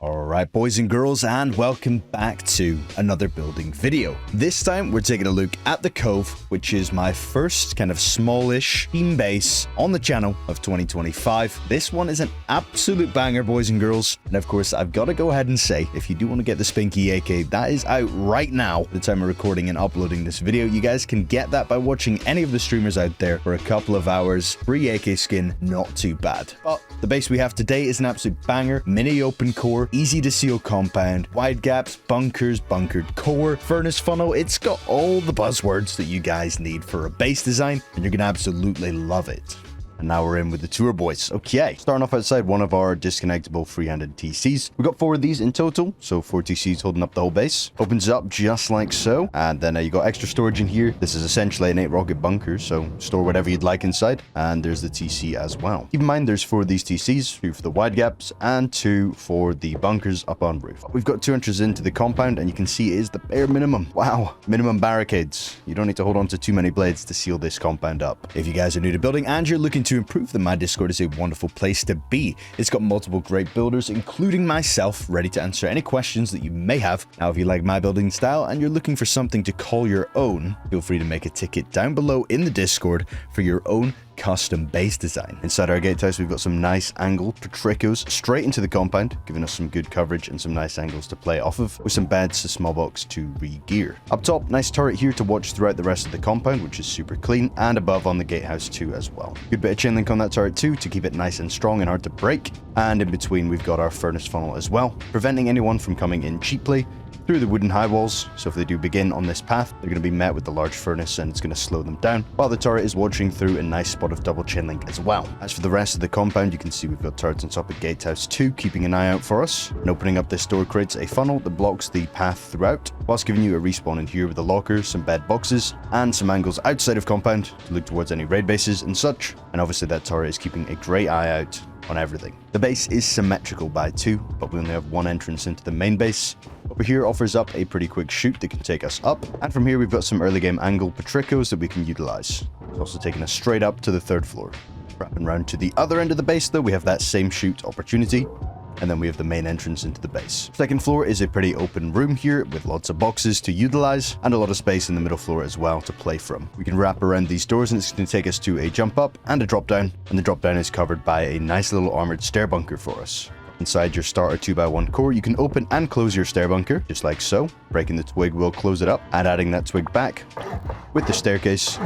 Alright boys and girls, and welcome back to another building video. This time we're taking a look at the Cove, which is my first kind of smallish team base on the channel of 2025. This one is an absolute banger, boys and girls, and of course I've got to go ahead and say, if you do want to get the Spinky AK, that is out right now at the time of recording and uploading this video. You guys can get that by watching any of the streamers out there for a couple of hours. Free AK skin, not too bad. But the base we have today is an absolute banger. Mini open core, easy to seal compound, wide gaps, bunkers, bunkered core, furnace funnel. It's got all the buzzwords that you guys need for a base design, and you're gonna absolutely love it. And now we're in with the tour, boys. Okay, starting off outside one of our disconnectable free-handed TCs. We've got 4 of these in total, so 4 TCs holding up the whole base. Opens up just like so, and then you got extra storage in here. This is essentially an 8 rocket bunker, so store whatever you'd like inside. And there's the TC as well. Keep in mind there's 4 of these TCs, 2 for the wide gaps and 2 for the bunkers up on roof. We've got 2 entrances into the compound, and you can see it is the bare minimum. Wow, minimum barricades. You don't need to hold on to too many blades to seal this compound up. If you guys are new to building and you're looking to improve, then my Discord is a wonderful place to be. It's got multiple great builders, including myself, ready to answer any questions that you may have. Now, if you like my building style and you're looking for something to call your own, feel free to make a ticket down below in the Discord for your own custom base design. Inside our gatehouse, we've got some nice angled patricos straight into the compound, giving us some good coverage and some nice angles to play off of, with some beds to small box to re-gear. Up top, nice turret here to watch throughout the rest of the compound, which is super clean, and above on the gatehouse too as well. Good bit of chain link on that turret too to keep it nice and strong and hard to break. And in between, we've got our furnace funnel as well, preventing anyone from coming in cheaply through the wooden high walls. So if they do begin on this path, they're going to be met with the large furnace, and it's going to slow them down, while the turret is watching through a nice spot of double chain link as well. As for the rest of the compound, you can see we've got turrets on top of gatehouse 2 keeping an eye out for us, and opening up this door creates a funnel that blocks the path throughout, whilst giving you a respawn in here with a locker, some bed boxes, and some angles outside of compound to look towards any raid bases and such. And obviously that turret is keeping a great eye out on everything. The base is symmetrical by 2, but we only have 1 entrance into the main base. Over here offers up a pretty quick shoot that can take us up, and from here we've got some early game angle patricos that we can utilize. It's also taking us straight up to the 3rd floor. Wrapping around to the other end of the base though, we have that same shoot opportunity, and then we have the main entrance into the base. 2nd floor is a pretty open room here with lots of boxes to utilize and a lot of space in the middle floor as well to play from. We can wrap around these doors, and it's going to take us to a jump up and a drop down, and the drop down is covered by a nice little armored stair bunker for us. Inside your starter 2x1 core, you can open and close your stair bunker, just like so. Breaking the twig will close it up, and adding that twig back with the staircase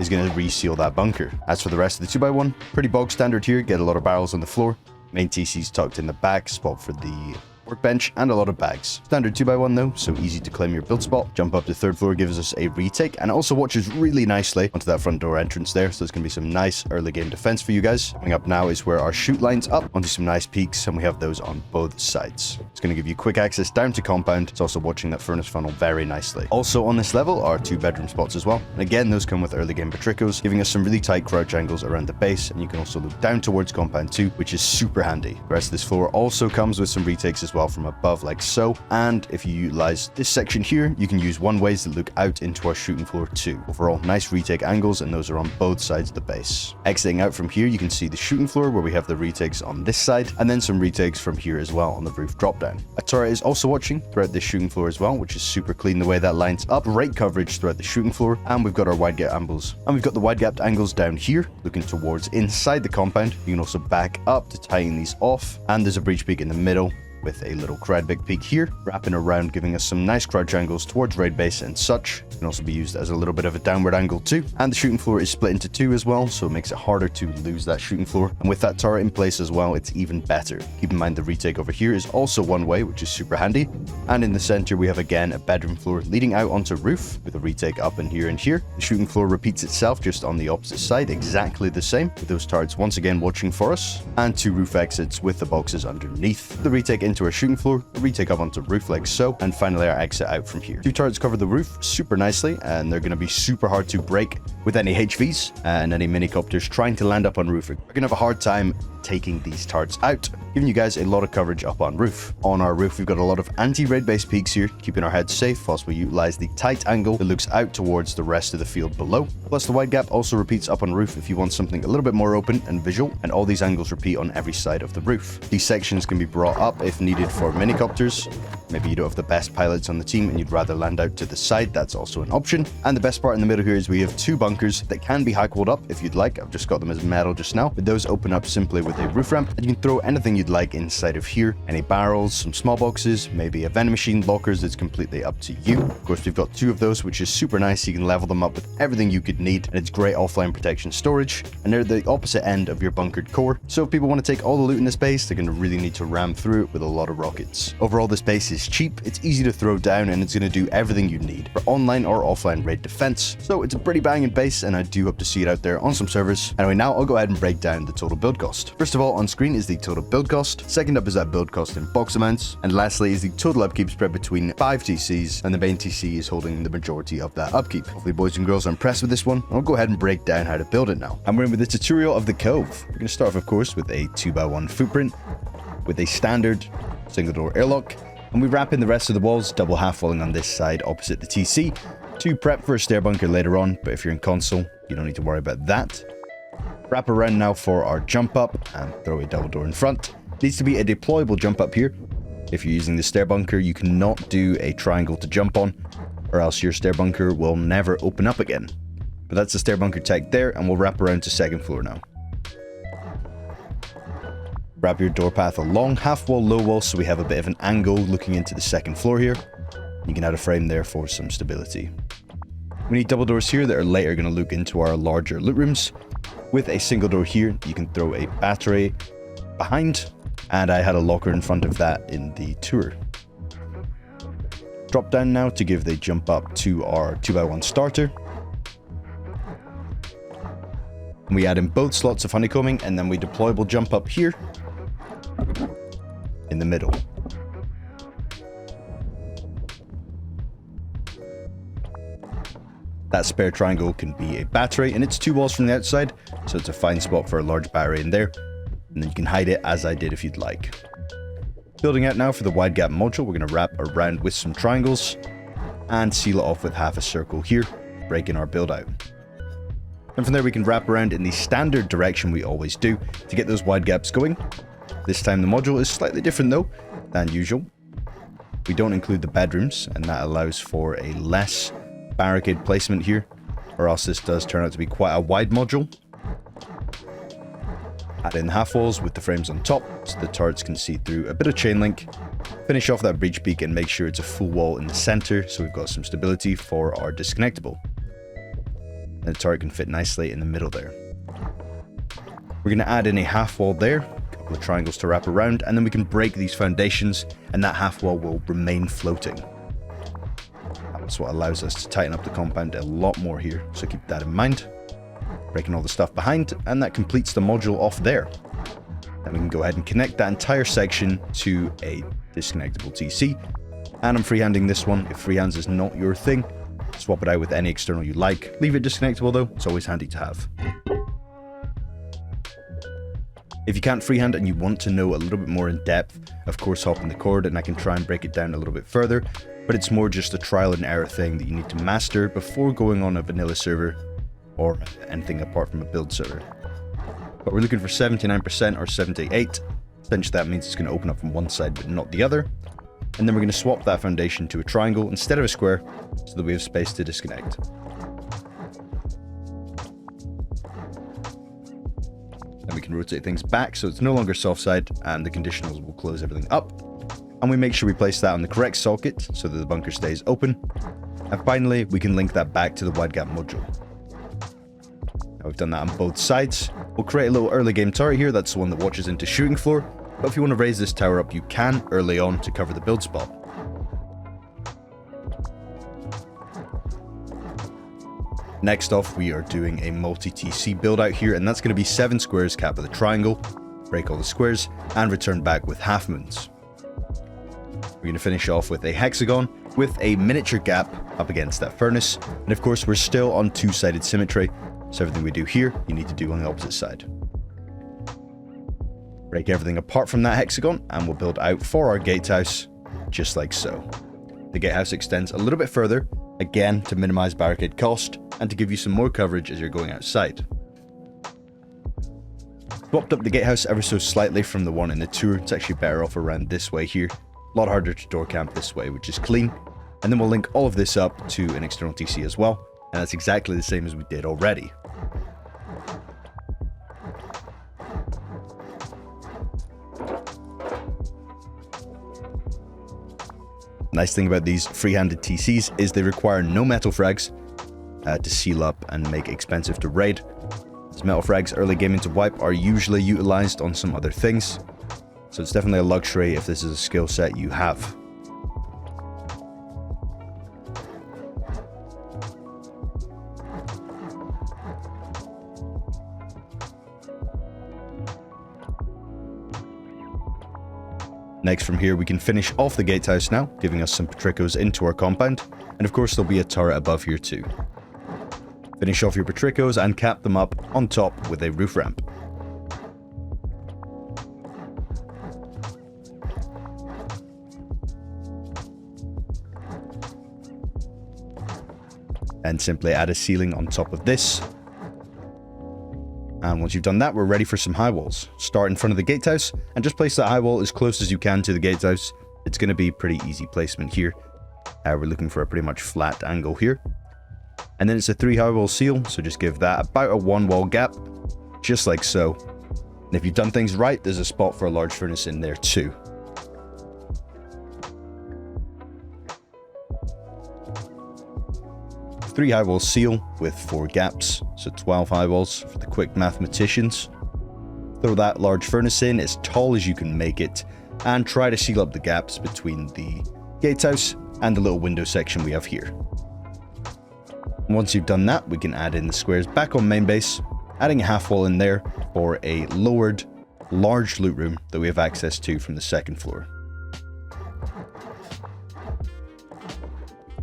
is going to reseal that bunker. As for the rest of the 2x1, pretty bog standard here, get a lot of barrels on the floor. Main TC's tucked in the back, spot for the workbench, and a lot of bags. Standard 2x1 though, so easy to claim your build spot. Jump up to 3rd floor gives us a retake, and it also watches really nicely onto that front door entrance there, so there's going to be some nice early game defense for you guys. Coming up now is where our shoot lines up onto some nice peaks, and we have those on both sides. It's going to give you quick access down to compound. It's also watching that furnace funnel very nicely. Also on this level are 2 bedroom spots as well, and again those come with early game patricos, giving us some really tight crouch angles around the base, and you can also look down towards compound too, which is super handy. The rest of this floor also comes with some retakes as well from above like so, and if you utilize this section here, you can use one ways that look out into our shooting floor too. Overall, nice retake angles, and those are on both sides of the base. Exiting out from here, you can see the shooting floor where we have the retakes on this side, and then some retakes from here as well on the roof drop down. A turret is also watching throughout this shooting floor as well, which is super clean the way that lines up. Great coverage throughout the shooting floor, and we've got our wide gap angles, and we've got the wide gapped angles down here looking towards inside the compound. You can also back up to tighten these off, and there's a breach peak in the middle with a little crowd big peak here, wrapping around, giving us some nice crouch angles towards raid base and such. It can also be used as a little bit of a downward angle too. And the shooting floor is split into 2 as well, so it makes it harder to lose that shooting floor. And with that turret in place as well, it's even better. Keep in mind the retake over here is also one way, which is super handy. And in the center, we have again a bedroom floor leading out onto roof with a retake up in here and here. The shooting floor repeats itself just on the opposite side, exactly the same, with those turrets once again watching for us, and 2 roof exits with the boxes underneath. The retake into our shooting floor, a retake up onto roof like so, and finally our exit out from here. 2 turrets cover the roof, super nice nicely, and they're going to be super hard to break with any HVs and any minicopters trying to land up on roof. We're going to have a hard time taking these turrets out, giving you guys a lot of coverage up on roof. On our roof, we've got a lot of anti-raid base peaks here, keeping our heads safe whilst we utilize the tight angle that looks out towards the rest of the field below. Plus, the wide gap also repeats up on roof if you want something a little bit more open and visual, and all these angles repeat on every side of the roof. These sections can be brought up if needed for minicopters. Maybe you don't have the best pilots on the team and you'd rather land out to the side, that's also an option. And the best part in the middle here is we have 2 bunkers that can be high walled up if you'd like. I've just got them as metal just now, but those open up simply with a roof ramp, and you can throw anything you'd like inside of here. Any barrels, some small boxes, maybe a vending machine, lockers, it's completely up to you. Of course, we've got 2 of those, which is super nice. You can level them up with everything you could need, and it's great offline protection storage, and they're the opposite end of your bunkered core. So if people want to take all the loot in this base, they're going to really need to ram through it with a lot of rockets. Overall, this base is cheap, it's easy to throw down, and it's going to do everything you need for online or offline raid defense. So it's a pretty banging base, and I do hope to see it out there on some servers. Anyway, now I'll go ahead and break down the total build cost. First of all, on screen is the total build cost. Second up is that build cost in box amounts. And lastly is the total upkeep spread between 5 TCs, and the main TC is holding the majority of that upkeep. Hopefully boys and girls are impressed with this one. I'll go ahead and break down how to build it now. And we're in with the tutorial of the Cove. We're going to start off, of course, with a 2x1 footprint with a standard single door airlock. And we wrap in the rest of the walls, double half walling on this side opposite the TC, to prep for a stair bunker later on, but if you're in console, you don't need to worry about that. Wrap around now for our jump up and throw a double door in front. Needs to be a deployable jump up here. If you're using the stair bunker, you cannot do a triangle to jump on, or else your stair bunker will never open up again. But that's the stair bunker tech there, and we'll wrap around to second floor now. Wrap your door path along, half wall, low wall, so we have a bit of an angle looking into the second floor here. You can add a frame there for some stability. We need double doors here that are later going to look into our larger loot rooms. With a single door here, you can throw a battery behind, and I had a locker in front of that in the tour. Drop down now to give the jump up to our 2x1 starter. We add in both slots of honeycombing, and then we deployable jump up here in the middle. That spare triangle can be a battery, and it's 2 walls from the outside, so it's a fine spot for a large battery in there. And then you can hide it as I did if you'd like. Building out now for the wide gap module, we're going to wrap around with some triangles and seal it off with half a circle here, breaking our build out. And from there we can wrap around in the standard direction we always do to get those wide gaps going. This time the module is slightly different though than usual. We don't include the bedrooms, and that allows for a less barricade placement here, or else this does turn out to be quite a wide module. Add in half walls with the frames on top so the turrets can see through a bit of chain link. Finish off that breach beak and make sure it's a full wall in the center so we've got some stability for our disconnectable. And the turret can fit nicely in the middle there. We're going to add in a half wall there, a couple of triangles to wrap around, and then we can break these foundations and that half wall will remain floating. That's what allows us to tighten up the compound a lot more here, so keep that in mind. Breaking all the stuff behind, and that completes the module off there. Then we can go ahead and connect that entire section to a disconnectable TC. And I'm freehanding this one. If freehands is not your thing, swap it out with any external you like. Leave it disconnectable though, it's always handy to have. If you can't freehand and you want to know a little bit more in depth, of course hop in the cord and I can try and break it down a little bit further, but it's more just a trial and error thing that you need to master before going on a vanilla server or anything apart from a build server. But we're looking for 79% or 78. Essentially that means it's going to open up from one side but not the other. And then we're going to swap that foundation to a triangle instead of a square so that we have space to disconnect. Then we can rotate things back so it's no longer soft side, and the conditionals will close everything up. And we make sure we place that on the correct socket so that the bunker stays open. And finally, we can link that back to the wide gap module. Now we've done that on both sides. We'll create a little early game turret here. That's the one that watches into shooting floor. But if you want to raise this tower up, you can early on to cover the build spot. Next off, we are doing a multi-TC build out here, and that's going to be 7 squares capped with a triangle, break all the squares, and return back with half moons. We're going to finish off with a hexagon with a miniature gap up against that furnace. And of course, we're still on two-sided symmetry. So everything we do here, you need to do on the opposite side. Break everything apart from that hexagon, and we'll build out for our gatehouse, just like so. The gatehouse extends a little bit further, again to minimize barricade cost, and to give you some more coverage as you're going outside. Swapped up the gatehouse ever so slightly from the one in the tour. It's actually better off around this way here. A lot harder to door camp this way, which is clean. And then we'll link all of this up to an external TC as well. And that's exactly the same as we did already. Nice thing about these free-handed TCs is they require no metal frags to seal up and make expensive to raid. As metal frags early game into wipe are usually utilized on some other things, so it's definitely a luxury if this is a skill set you have. Next from here we can finish off the gatehouse now, giving us some Patricos into our compound, and of course there'll be a turret above here too. Finish off your Patricos and cap them up on top with a roof ramp. And simply add a ceiling on top of this. And once you've done that, we're ready for some high walls. Start in front of the gatehouse and just place that high wall as close as you can to the gatehouse. It's going to be pretty easy placement here. We're looking for a pretty much flat angle here. And then it's a 3 high wall seal, so just give that about a 1 wall gap, just like so. And if you've done things right, there's a spot for a large furnace in there too. Three high wall seal with 4 gaps, so 12 high walls for the quick mathematicians. Throw that large furnace in as tall as you can make it, and try to seal up the gaps between the gatehouse and the little window section we have here. Once you've done that, we can add in the squares back on main base, adding a half wall in there for a lowered, large loot room that we have access to from the second floor.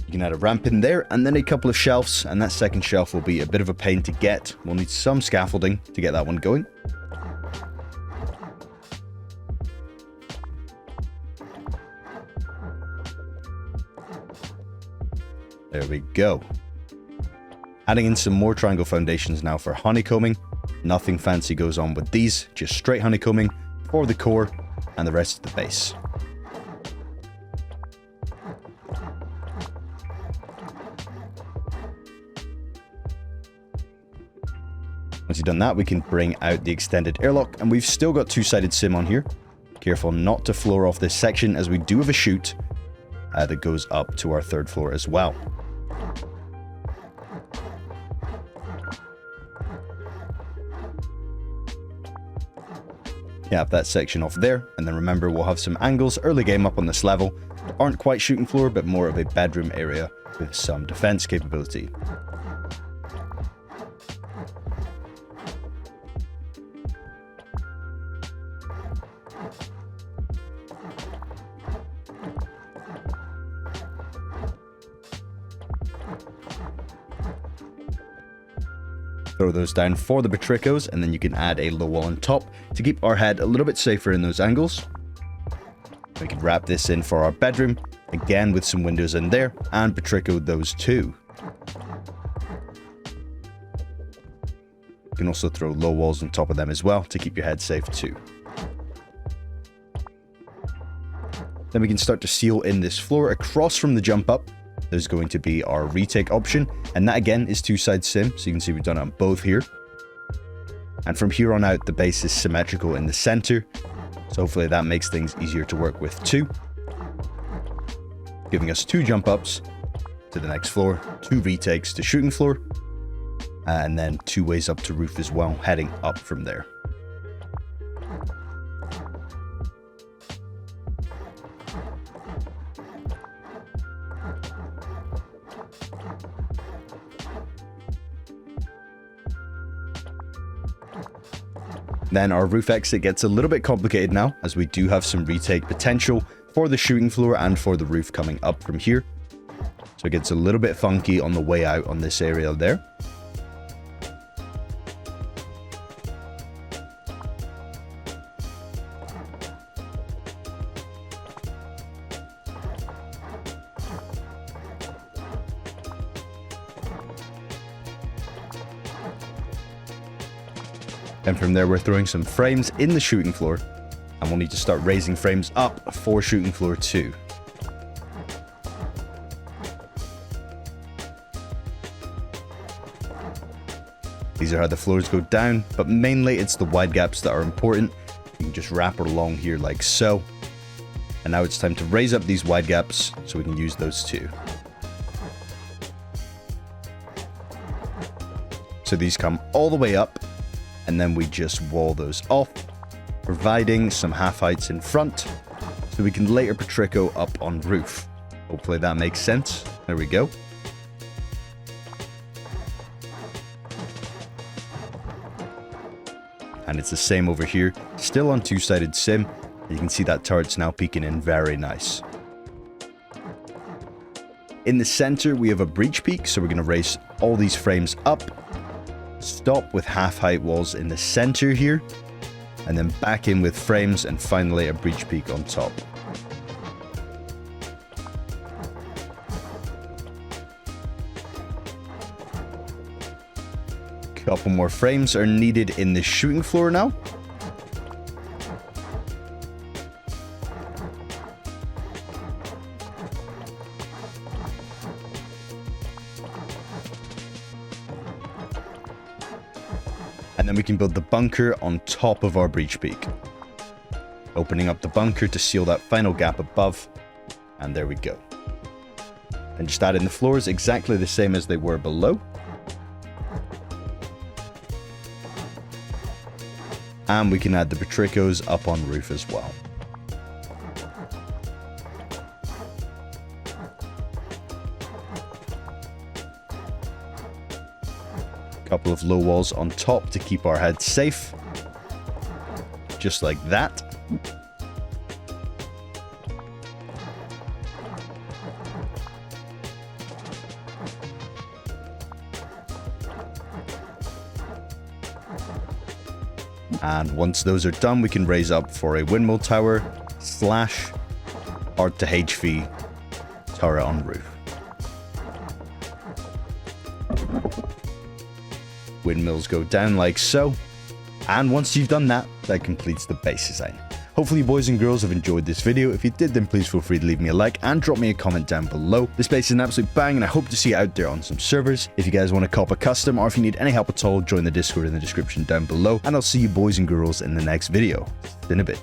You can add a ramp in there and then a couple of shelves, and that second shelf will be a bit of a pain to get. We'll need some scaffolding to get that one going. There we go. Adding in some more triangle foundations now for honeycombing. Nothing fancy goes on with these, just straight honeycombing for the core and the rest of the base. Once you've done that, we can bring out the extended airlock, and we've still got two-sided sim on here. Careful not to floor off this section, as we do have a chute that goes up to our 3rd floor as well. Cap that section off there, and then remember we'll have some angles early game up on this level that aren't quite shooting floor, but more of a bedroom area with some defense capability. Throw those down for the Patricos, and then you can add a low wall on top to keep our head a little bit safer in those angles. We can wrap this in for our bedroom, again with some windows in there, and Patrico those too. You can also throw low walls on top of them as well to keep your head safe too. Then we can start to seal in this floor across from the jump up. There's going to be our retake option, and that again is two-side sim, so you can see we've done it on both here. And from here on out, the base is symmetrical in the center, so hopefully that makes things easier to work with too. Giving us 2 jump ups to the next floor, 2 retakes to shooting floor, and then 2 ways up to roof as well, heading up from there. Then our roof exit gets a little bit complicated now, as we do have some retake potential for the shooting floor and for the roof coming up from here. So it gets a little bit funky on the way out on this area there. And from there, we're throwing some frames in the shooting floor, and we'll need to start raising frames up for shooting floor 2. These are how the floors go down, but mainly it's the wide gaps that are important. You can just wrap it along here like so. And now it's time to raise up these wide gaps so we can use those too. So these come all the way up, and then we just wall those off, providing some half heights in front so we can later Patrico up on roof. Hopefully that makes sense. There we go. And it's the same over here, still on two-sided sim. You can see that turret's now peeking in very nice. In the center, we have a breach peak, so we're going to raise all these frames up. Stop with half-height walls in the center here, and then back in with frames, and finally a breach peak on top. Couple more frames are needed in the shooting floor now. And then we can build the bunker on top of our breach peak. Opening up the bunker to seal that final gap above. And there we go. And just add in the floors exactly the same as they were below. And we can add the Patricos up on roof as well. Couple of low walls on top to keep our heads safe. Just like that. And once those are done, we can raise up for a windmill tower / art to HV turret on roof. Windmills go down like so. And once you've done that, that completes the base design. Hopefully you boys and girls have enjoyed this video. If you did, then please feel free to leave me a like and drop me a comment down below. This base is an absolute bang, and I hope to see you out there on some servers. If you guys want to cop a custom, or if you need any help at all, join the Discord in the description down below. And I'll see you boys and girls in the next video. In a bit.